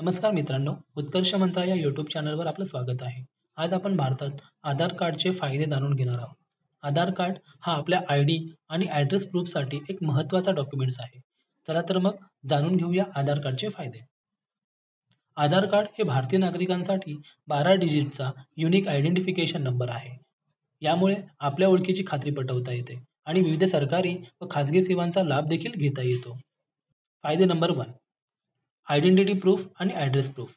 नमस्कार मित्रांनो, उत्कर्ष मंत्रा या यूट्यूब चॅनलवर आपलं स्वागत आहे. आज आपण भारतात आधार कार्डचे फायदे जाणून घेणार आहोत. आधार कार्ड हा आपल्या आय-डी आणि ॲड्रेस प्रूफसाठी एक महत्त्वाचा डॉक्युमेंट्स आहे. चला तर मग जाणून घेऊया आधार कार्डचे फायदे. आधार कार्ड हे भारतीय नागरिकांसाठी 12 डिजिटचा युनिक आयडेंटिफिकेशन नंबर आहे. यामुळे आपल्या ओळखीची खात्री पटवता येते आणि विविध सरकारी व खाजगी सेवांचा लाभ देखील घेता येतो. फायदे नंबर 1, आयडेंटिटी प्रूफ आणि ॲड्रेस प्रूफ.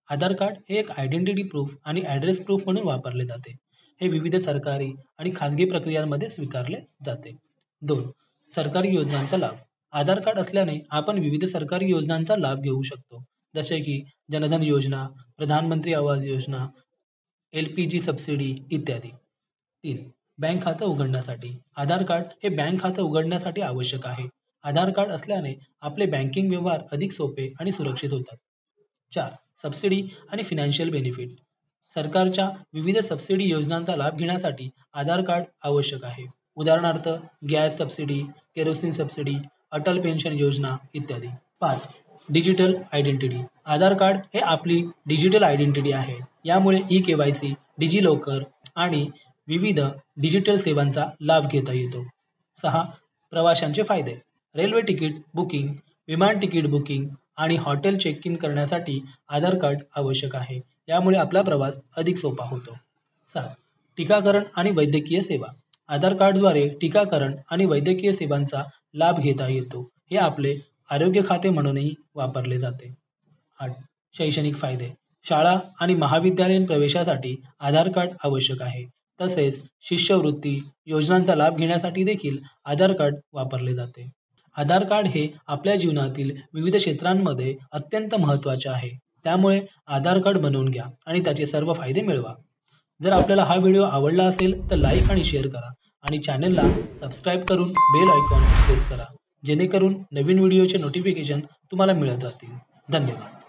आधार कार्ड हे एक आयडेंटिटी प्रूफ आणि ॲड्रेस प्रूफ म्हणून वापरले जाते. हे विविध सरकारी आणि खाजगी प्रक्रियांमध्ये स्वीकारले जाते. 2, सरकारी योजनांचा लाभ. आधार कार्ड असल्याने आपण विविध सरकारी योजनांचा लाभ घेऊ शकतो, जसे की जनधन योजना, प्रधानमंत्री आवास योजना, LPG सबसिडी इत्यादी. 3, बँक खातं उघडण्यासाठी. आधार कार्ड हे बँक खातं उघडण्यासाठी आवश्यक आहे. आधार कार्ड असल्याने आपले बँकिंग व्यवहार अधिक सोपे आणि सुरक्षित होतात. 4, सबसिडी आणि फिनान्शियल बेनिफिट. सरकारच्या विविध सबसिडी योजनांचा लाभ घेण्यासाठी आधार कार्ड आवश्यक आहे. उदाहरणार्थ gas subsidy, kerosene subsidy, Atal pension योजना इत्यादी. 5, डिजिटल आयडेंटिटी. आधार कार्ड हे आपली डिजिटल आयडेंटिटी आहे. यामुळे eKYC, डिजिलॉकर आणि विविध डिजिटल सेवांचा लाभ घेता येतो. 6, प्रवाशांचे फायदे. रेल्वे तिकीट बुकिंग, विमान तिकीट बुकिंग आणि हॉटेल चेक इन करण्यासाठी आधार कार्ड आवश्यक आहे. यामुळे आपला प्रवास अधिक सोपा होतो. 7, टीकाकरण आणि वैद्यकीय सेवा. आधार कार्डद्वारे टीकाकरण आणि वैद्यकीय सेवांचा लाभ घेता येतो. हे आपले आरोग्य खाते म्हणूनही वापरले जाते. 8, शैक्षणिक फायदे. शाळा आणि महाविद्यालयीन प्रवेशासाठी आधार कार्ड आवश्यक आहे. तसेच शिष्यवृत्ती योजनांचा लाभ घेण्यासाठी देखील आधार कार्ड वापरले जाते. आधार कार्ड हे आपल्या जीवनातील विविध क्षेत्रांमध्ये अत्यंत महत्त्वाचे आहे. त्यामुळे आधार कार्ड बनवून घ्या आणि त्याचे सर्व फायदे मिळवा. जर आपल्याला हा व्हिडिओ आवडला असेल तर लाईक आणि शेअर करा आणि चॅनलला सबस्क्राईब करून बेल आयकॉन प्रेस करा, जेणेकरून नवीन व्हिडिओचे नोटिफिकेशन तुम्हाला मिळत राहतील. धन्यवाद.